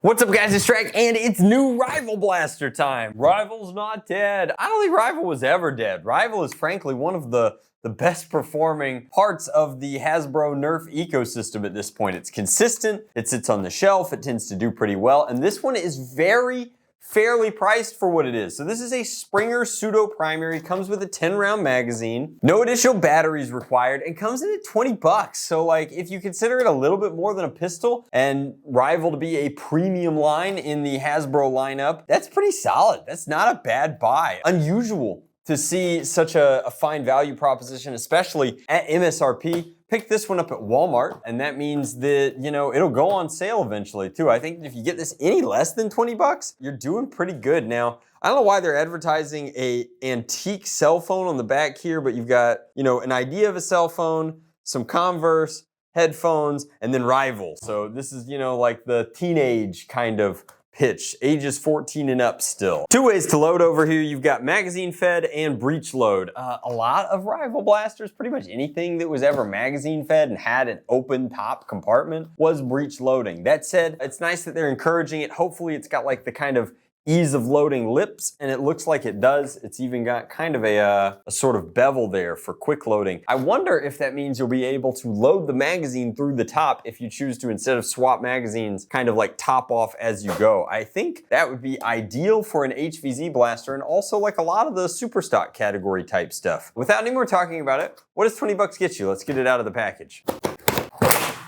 What's up guys, it's Drac, and it's new Rival Blaster time. Rival's not dead. I don't think Rival was ever dead. Rival is frankly one of the best performing parts of the Hasbro Nerf ecosystem at this point. It's consistent, it sits on the shelf, it tends to do pretty well, and this one is very fairly priced for what it is. So this is a Springer pseudo primary, comes with a 10-round magazine, no additional batteries required, and comes in at 20 bucks. So like, if you consider it a little bit more than a pistol and Rival to be a premium line in the Hasbro lineup, that's pretty solid. That's not a bad buy. Unusual to see such a fine value proposition, especially at MSRP. Pick this one up at Walmart, and that means that, you know, it'll go on sale eventually too. I think if you get this any less than 20 bucks, you're doing pretty good. Now, I don't know why they're advertising a antique cell phone on the back here, but you've got, you know, an idea of a cell phone, some Converse, headphones, and then Rival. So this is, you know, like the teenage kind of pitch, ages 14 and up still. Two ways to load over here. You've got magazine fed and breech load. A lot of Rival blasters, pretty much anything that was ever magazine fed and had an open top compartment was breech loading. That said, it's nice that they're encouraging it. Hopefully it's got like the kind of ease of loading lips, and it looks like it does. It's even got kind of a sort of bevel there for quick loading. I wonder if that means you'll be able to load the magazine through the top if you choose to, instead of swap magazines, kind of like top off as you go. I think that would be ideal for an HVZ blaster, and also like a lot of the super stock category type stuff. Without any more talking about it, what does 20 bucks get you? Let's get it out of the package.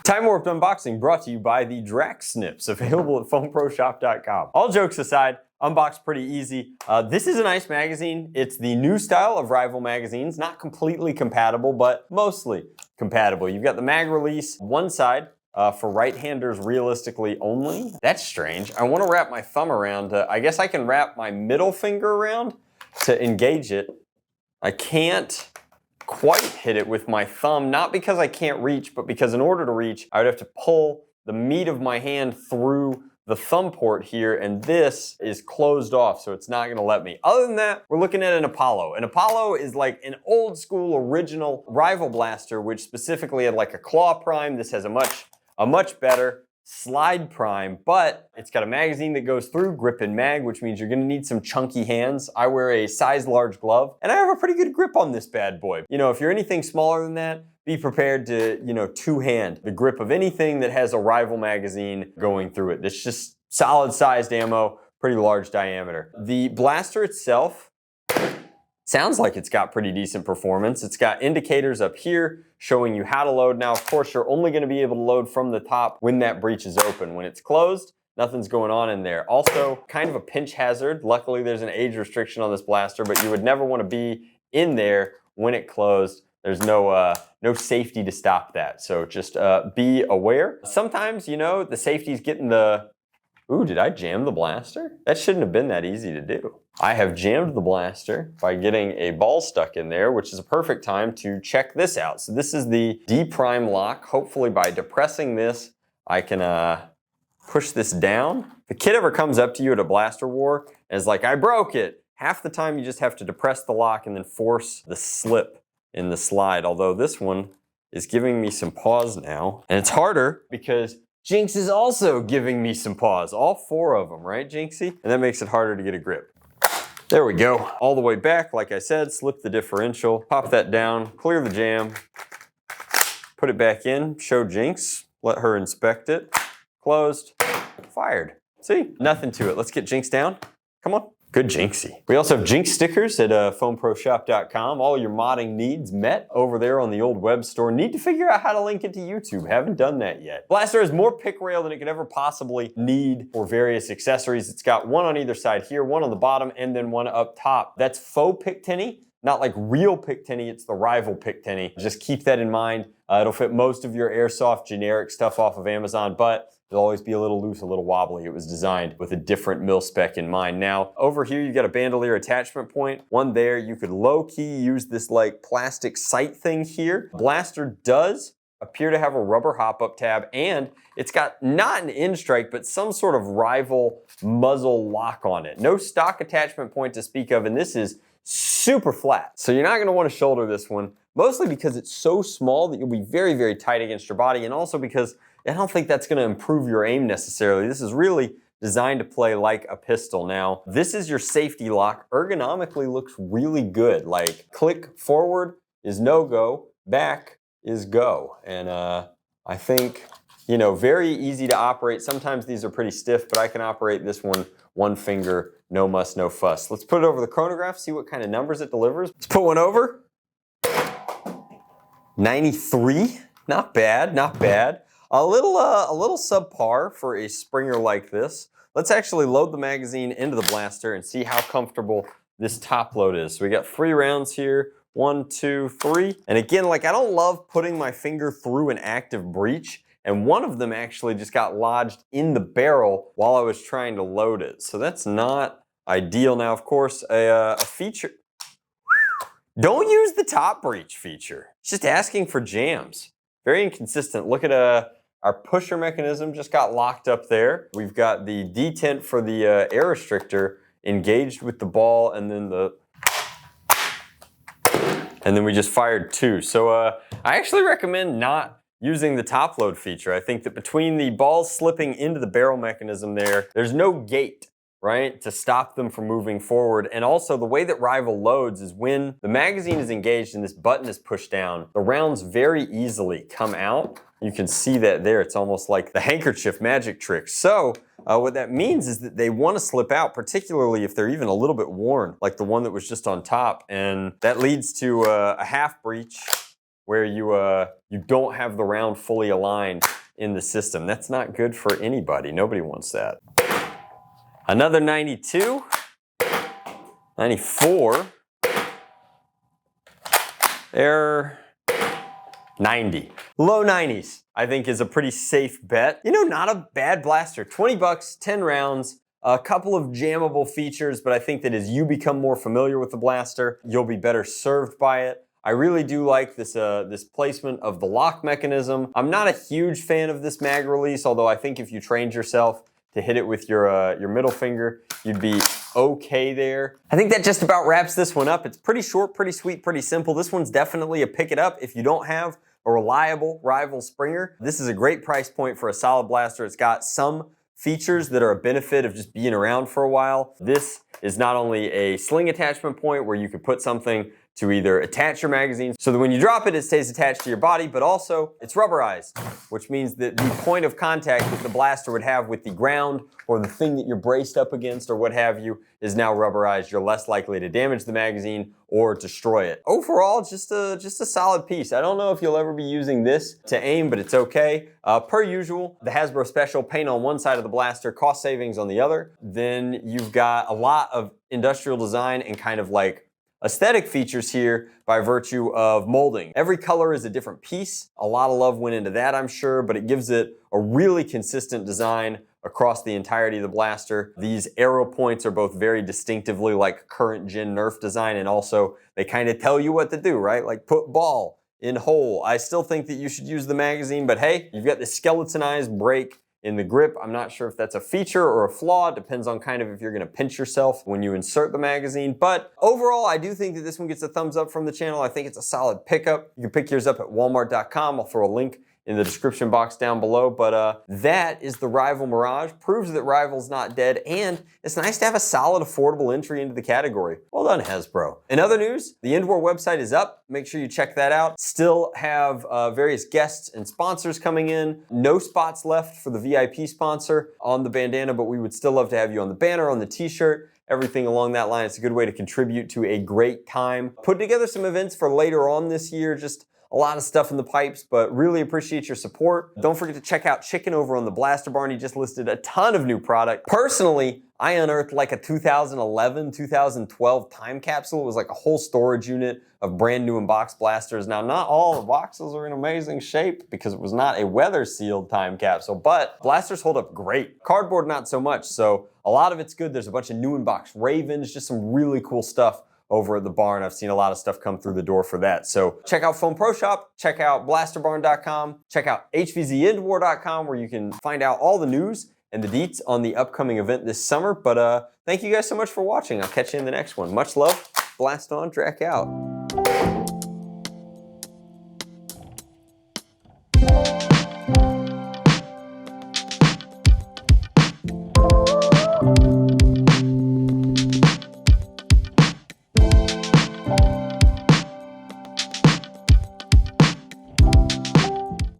Time Warped Unboxing brought to you by the Drac Snips, available at foamproshop.com. All jokes aside, unboxed pretty easy. This is a nice magazine. It's the new style of Rival magazines, not completely compatible, but mostly compatible. You've got the mag release, one side for right-handers realistically only. That's strange. I want to wrap my thumb around, I guess I can wrap my middle finger around to engage it. I can't quite hit it with my thumb, not because I can't reach, but because in order to reach, I would have to pull the meat of my hand through the thumb port here, and this is closed off, so it's not gonna let me. Other than that, we're looking at an Apollo. An Apollo is like an old school original Rival blaster, which specifically had like a claw prime. This has a much better slide prime, but it's got a magazine that goes through, grip and mag, which means you're gonna need some chunky hands. I wear a size large glove, and I have a pretty good grip on this bad boy. You know, if you're anything smaller than that, be prepared to, you know, two-hand the grip of anything that has a Rival magazine going through it. It's just solid sized ammo, pretty large diameter. The blaster itself sounds like it's got pretty decent performance. It's got indicators up here showing you how to load. Now, of course, you're only gonna be able to load from the top when that breech is open. When it's closed, nothing's going on in there. Also, kind of a pinch hazard. Luckily, there's an age restriction on this blaster, but you would never wanna be in there when it closed. There's no safety to stop that. So just be aware. Sometimes, you know, the safety's getting the, ooh, did I jam the blaster? That shouldn't have been that easy to do. I have jammed the blaster by getting a ball stuck in there, which is a perfect time to check this out. So this is the D prime lock. Hopefully by depressing this, I can push this down. If a kid ever comes up to you at a blaster war and is like, I broke it, half the time you just have to depress the lock and then force the slip in the slide. Although this one is giving me some pause now. And it's harder because Jinx is also giving me some pause. All four of them, right, Jinxie? And that makes it harder to get a grip. There we go. All the way back, like I said, slip the differential, pop that down, clear the jam, put it back in, show Jinx, let her inspect it, closed, fired. See, nothing to it. Let's get Jinx down. Come on. Good Jinxie. We also have Jinx stickers at foamproshop.com. All your modding needs met over there on the old web store. Need to figure out how to link it to YouTube. Haven't done that yet. Blaster has more pick rail than it could ever possibly need for various accessories. It's got one on either side here, one on the bottom, and then one up top. That's faux pick tinny, not like real pick tinny. It's the Rival pick tinny. Just keep that in mind. It'll fit most of your airsoft generic stuff off of Amazon, but it'll always be a little loose, a little wobbly. It was designed with a different mil spec in mind. Now, over here, you've got a bandolier attachment point. One there, you could low-key use this like plastic sight thing here. Blaster does appear to have a rubber hop-up tab, and it's got not an end strike, but some sort of Rival muzzle lock on it. No stock attachment point to speak of, and this is super flat. So you're not gonna wanna shoulder this one. mostly because it's so small that you'll be very, very tight against your body, and also because I don't think that's gonna improve your aim necessarily. This is really designed to play like a pistol. Now, this is your safety lock. Ergonomically looks really good. Like, click forward is no-go, back is go. And I think, you know, very easy to operate. Sometimes these are pretty stiff, but I can operate this one finger, no muss, no fuss. Let's put it over the chronograph, see what kind of numbers it delivers. Let's put one over. 93, not bad, not bad. A little subpar for a Springer like this. Let's actually load the magazine into the blaster and see how comfortable this top load is. So we got 3 rounds here, 1, 2, 3. And again, like, I don't love putting my finger through an active breech, and one of them actually just got lodged in the barrel while I was trying to load it. So that's not ideal. Now, of course, a feature, don't use the top breech feature. It's just asking for jams. Very inconsistent. Look at our pusher mechanism just got locked up there. We've got the detent for the air restrictor engaged with the ball, and then we just fired 2. So I actually recommend not using the top load feature. I think that between the balls slipping into the barrel mechanism there's no gate, right, to stop them from moving forward. And also the way that Rival loads is when the magazine is engaged and this button is pushed down, the rounds very easily come out. You can see that there. It's almost like the handkerchief magic trick. So what that means is that they want to slip out, particularly if they're even a little bit worn, like the one that was just on top. And that leads to a half breech where you don't have the round fully aligned in the system. That's not good for anybody. Nobody wants that. Another 92, 94, there, 90. Low 90s, I think, is a pretty safe bet. You know, not a bad blaster. 20 bucks, 10 rounds, a couple of jammable features, but I think that as you become more familiar with the blaster, you'll be better served by it. I really do like this placement of the lock mechanism. I'm not a huge fan of this mag release, although I think if you trained yourself to hit it with your middle finger, you'd be okay there. I think that just about wraps this one up. It's pretty short, pretty sweet, pretty simple. This one's definitely a pick it up if you don't have a reliable Rival Springer. This is a great price point for a solid blaster. It's got some features that are a benefit of just being around for a while. This is not only a sling attachment point where you could put something to either attach your magazine so that when you drop it, it stays attached to your body, but also it's rubberized, which means that the point of contact that the blaster would have with the ground or the thing that you're braced up against or what have you is now rubberized. You're less likely to damage the magazine or destroy it. Overall, just a solid piece. I don't know if you'll ever be using this to aim, but it's okay. Per usual, the Hasbro Special paint on one side of the blaster, cost savings on the other. Then you've got a lot of industrial design and kind of like aesthetic features here by virtue of molding. Every color is a different piece. A lot of love went into that, I'm sure, but it gives it a really consistent design across the entirety of the blaster. These arrow points are both very distinctively like current gen Nerf design, and also they kind of tell you what to do, right? Like put ball in hole. I still think that you should use the magazine, but hey, you've got the skeletonized break in the grip. I'm not sure if that's a feature or a flaw. It depends on kind of if you're gonna pinch yourself when you insert the magazine. But overall, I do think that this one gets a thumbs up from the channel. I think it's a solid pickup. You can pick yours up at walmart.com. I'll throw a link in the description box down below. But that is the Rival Mirage. Proves that Rival's not dead, and it's nice to have a solid, affordable entry into the category. Well done, Hasbro. In other news, the Endwar website is up. Make sure you check that out. Still have various guests and sponsors coming in. No spots left for the VIP sponsor on the bandana, but we would still love to have you on the banner, on the t-shirt, everything along that line. It's a good way to contribute to a great time. Put together some events for later on this year, just a lot of stuff in the pipes, but really appreciate your support. Don't forget to check out Chicken over on the Blaster Barn. He just listed a ton of new product. Personally, I unearthed like a 2011, 2012 time capsule. It was like a whole storage unit of brand new unboxed blasters. Now, not all the boxes are in amazing shape because it was not a weather sealed time capsule, but blasters hold up great. Cardboard, not so much. So a lot of it's good. There's a bunch of new unboxed Ravens, just some really cool stuff over at the barn. I've seen a lot of stuff come through the door for that. So check out Foam Pro Shop, check out blasterbarn.com, check out hvzendwar.com where you can find out all the news and the deets on the upcoming event this summer. But thank you guys so much for watching. I'll catch you in the next one. Much love. Blast on, Drac out.